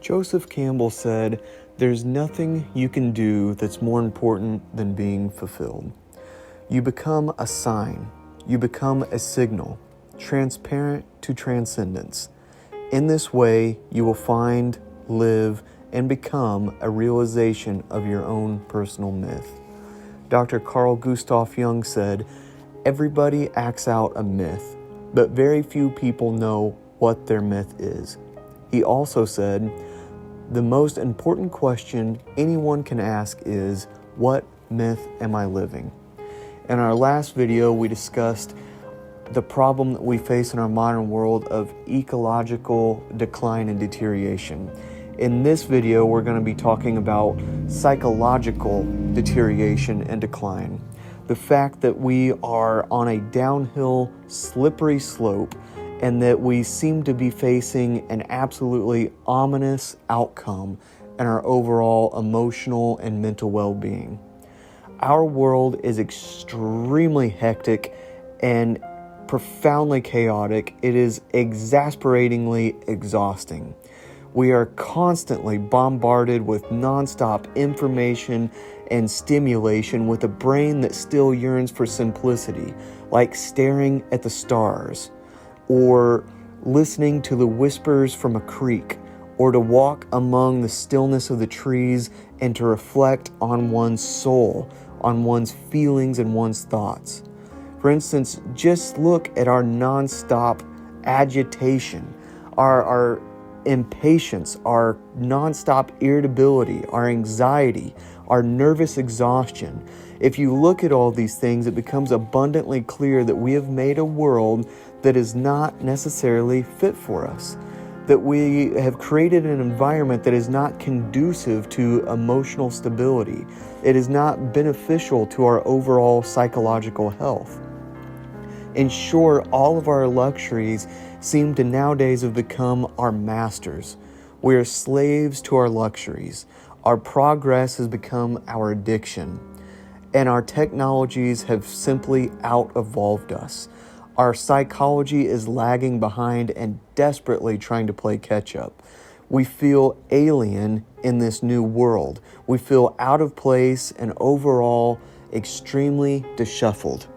Joseph Campbell said, "There's nothing you can do that's more important than being fulfilled." You become a sign. You become a signal, transparent to transcendence. In this way, you will find, live, and become a realization of your own personal myth. Dr. Carl Gustav Jung said, "Everybody acts out a myth, but very few people know what their myth is." He also said, "The most important question anyone can ask is, what myth am I living?" In our last video, we discussed the problem that we face in our modern world of ecological decline and deterioration. In this video, we're going to be talking about psychological deterioration and decline. The fact that we are on a downhill, slippery slope, and that we seem to be facing an absolutely ominous outcome in our overall emotional and mental well-being. Our world is extremely hectic and profoundly chaotic. It is exasperatingly exhausting. We are constantly bombarded with nonstop information and stimulation with a brain that still yearns for simplicity, like staring at the stars, or listening to the whispers from a creek, or to walk among the stillness of the trees and to reflect on one's soul, on one's feelings and one's thoughts. For instance, just look at our nonstop agitation, our impatience, our nonstop irritability, our anxiety, our nervous exhaustion. If you look at all these things, it becomes abundantly clear that we have made a world that is not necessarily fit for us, that we have created an environment that is not conducive to emotional stability. It is not beneficial to our overall psychological health. In short, all of our luxuries seem to nowadays have become our masters. We are slaves to our luxuries. Our progress has become our addiction. And our technologies have simply out-evolved us. Our psychology is lagging behind and desperately trying to play catch-up. We feel alien in this new world. We feel out of place and overall extremely disheveled.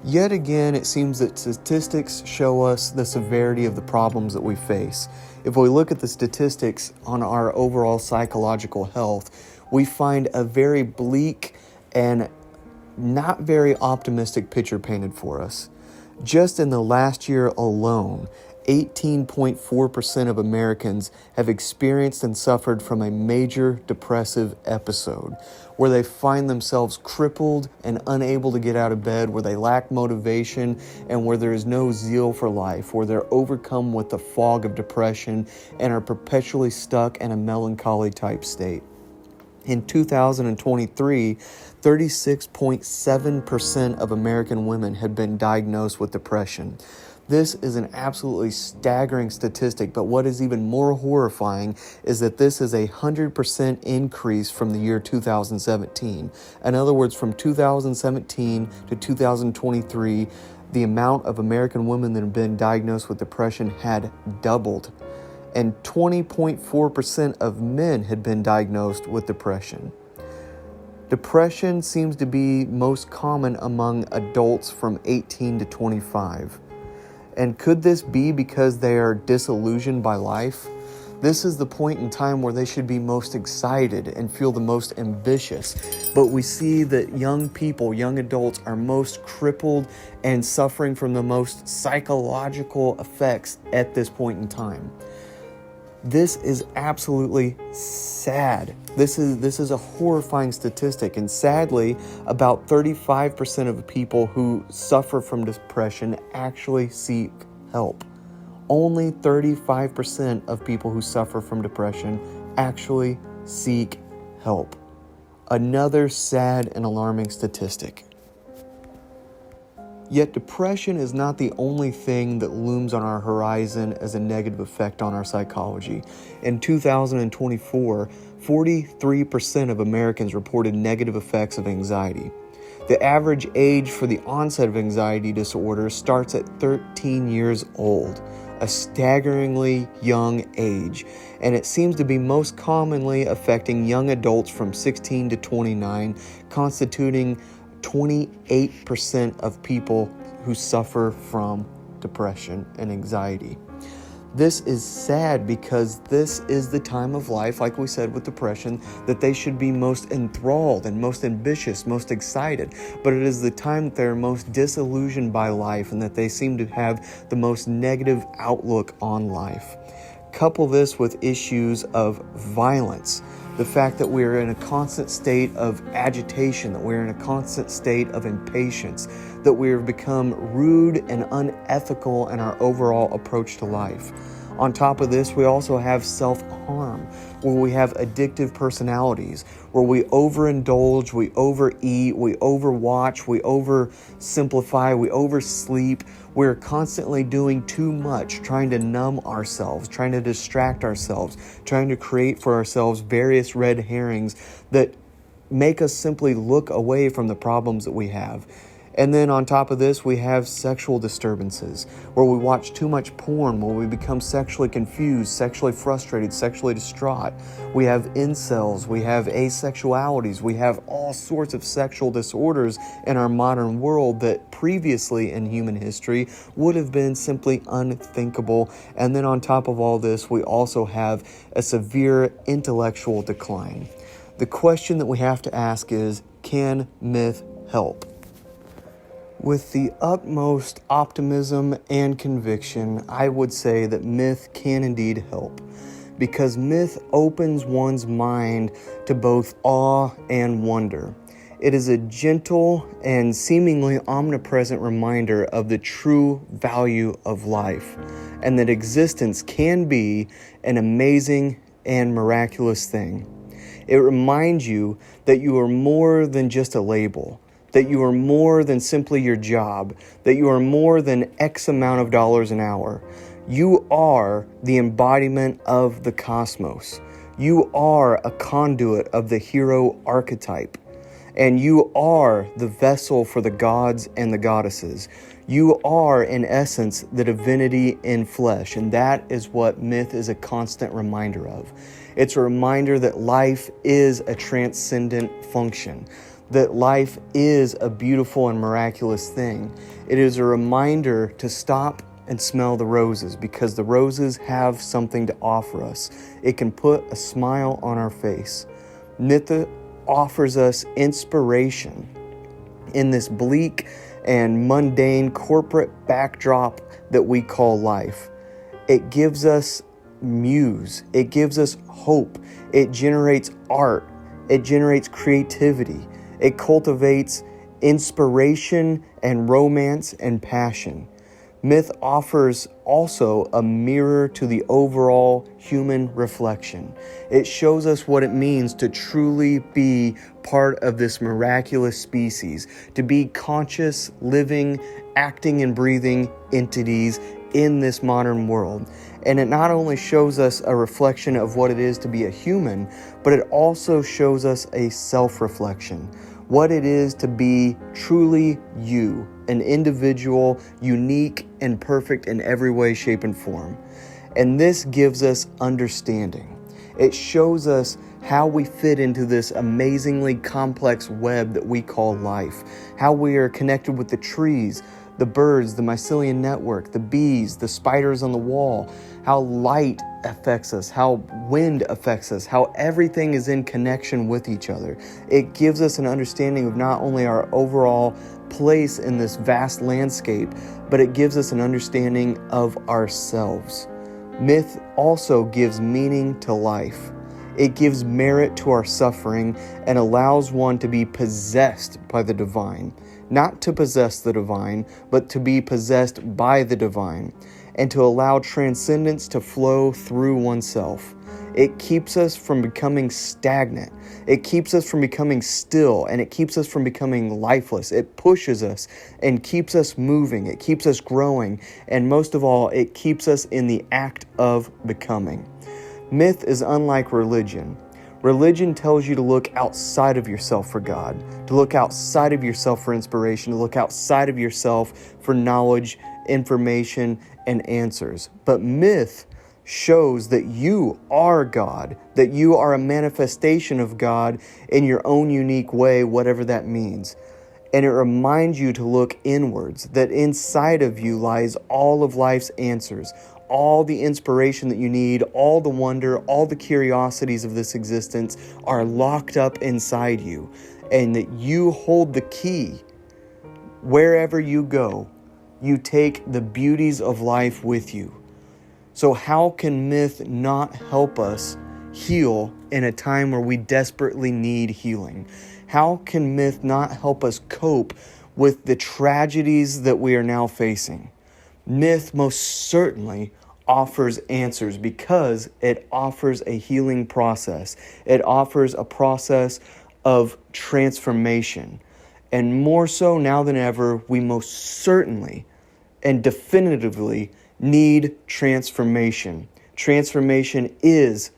Yet again, it seems that statistics show us the severity of the problems that we face. If we look at the statistics on our overall psychological health, we find a very bleak and not very optimistic picture painted for us. Just in the last year alone, 18.4% of Americans have experienced and suffered from a major depressive episode, where they find themselves crippled and unable to get out of bed, where they lack motivation, and where there is no zeal for life, where they're overcome with the fog of depression and are perpetually stuck in a melancholy type state. In 2023, 36.7% of American women had been diagnosed with depression. This is an absolutely staggering statistic, but what is even more horrifying is that this is a 100% increase from the year 2017. In other words, from 2017 to 2023, the amount of American women that have been diagnosed with depression had doubled, and 20.4% of men had been diagnosed with depression. Depression seems to be most common among adults from 18 to 25. And could this be because they are disillusioned by life? This is the point in time where they should be most excited and feel the most ambitious. But we see that young people, young adults, are most crippled and suffering from the most psychological effects at this point in time. This is absolutely sad. This is a horrifying statistic, and sadly, about 35% of the people who suffer from depression actually seek help. Only 35% of people who suffer from depression actually seek help. Another sad and alarming statistic. Yet depression is not the only thing that looms on our horizon as a negative effect on our psychology. In 2024, 43% of Americans reported negative effects of anxiety. The average age for the onset of anxiety disorder starts at 13 years old. a staggeringly young age, and it seems to be most commonly affecting young adults from 16 to 29, constituting 28% of people who suffer from depression and anxiety. This is sad because this is the time of life, like we said with depression, that they should be most enthralled and most ambitious, most excited. But it is the time that they're most disillusioned by life and that they seem to have the most negative outlook on life. Couple this with issues of violence. The fact that we're in a constant state of agitation, that we're in a constant state of impatience, that we have become rude and unethical in our overall approach to life. On top of this, we also have self-harm, where we have addictive personalities, where we overindulge, we overeat, we overwatch, we oversimplify, we oversleep. We're constantly doing too much, trying to numb ourselves, trying to distract ourselves, trying to create for ourselves various red herrings that make us simply look away from the problems that we have. And then on top of this, we have sexual disturbances, where we watch too much porn, where we become sexually confused, sexually frustrated, sexually distraught. We have incels, we have asexualities, we have all sorts of sexual disorders in our modern world that previously in human history would have been simply unthinkable. And then on top of all this, we also have a severe intellectual decline. The question that we have to ask is, can myth help? With the utmost optimism and conviction, I would say that myth can indeed help, because myth opens one's mind to both awe and wonder. It is a gentle and seemingly omnipresent reminder of the true value of life, and that existence can be an amazing and miraculous thing. It reminds you that you are more than just a label, that you are more than simply your job, that you are more than X amount of dollars an hour. You are the embodiment of the cosmos. You are a conduit of the hero archetype. And you are the vessel for the gods and the goddesses. You are, in essence, the divinity in flesh. And that is what myth is a constant reminder of. It's a reminder that life is a transcendent function, that life is a beautiful and miraculous thing. It is a reminder to stop and smell the roses, because the roses have something to offer us. It can put a smile on our face. Myth offers us inspiration in this bleak and mundane corporate backdrop that we call life. It gives us muse. It gives us hope. It generates art. It generates creativity. It cultivates inspiration and romance and passion. Myth offers also a mirror to the overall human reflection. It shows us what it means to truly be part of this miraculous species, to be conscious, living, acting, and breathing entities in this modern world. And it not only shows us a reflection of what it is to be a human, but it also shows us a self-reflection, what it is to be truly you, an individual, unique and perfect in every way, shape, and form. And this gives us understanding. It shows us how we fit into this amazingly complex web that we call life, how we are connected with the trees, the birds, the mycelial network, the bees, the spiders on the wall, how light affects us, how wind affects us, how everything is in connection with each other. It gives us an understanding of not only our overall place in this vast landscape, but it gives us an understanding of ourselves. Myth also gives meaning to life. It gives merit to our suffering and allows one to be possessed by the divine. Not to possess the divine, but to be possessed by the divine, and to allow transcendence to flow through oneself. It keeps us from becoming stagnant. It keeps us from becoming still, and it keeps us from becoming lifeless. It pushes us and keeps us moving. It keeps us growing, and most of all, it keeps us in the act of becoming. Myth is unlike religion. Religion tells you to look outside of yourself for God, to look outside of yourself for inspiration, to look outside of yourself for knowledge information, and answers. But myth shows that you are God, that you are a manifestation of God in your own unique way, whatever that means. And it reminds you to look inwards, that inside of you lies all of life's answers, all the inspiration that you need, all the wonder, all the curiosities of this existence are locked up inside you, and that you hold the key. Wherever you go, you take the beauties of life with you. So how can myth not help us heal in a time where we desperately need healing? How can myth not help us cope with the tragedies that we are now facing? Myth most certainly offers answers because it offers a healing process. It offers a process of transformation. And more so now than ever, we most certainly and definitively need transformation. Transformation is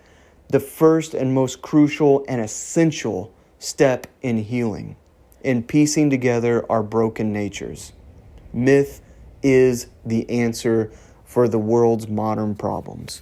the first and most crucial and essential step in healing, in piecing together our broken natures. Myth is the answer for the world's modern problems.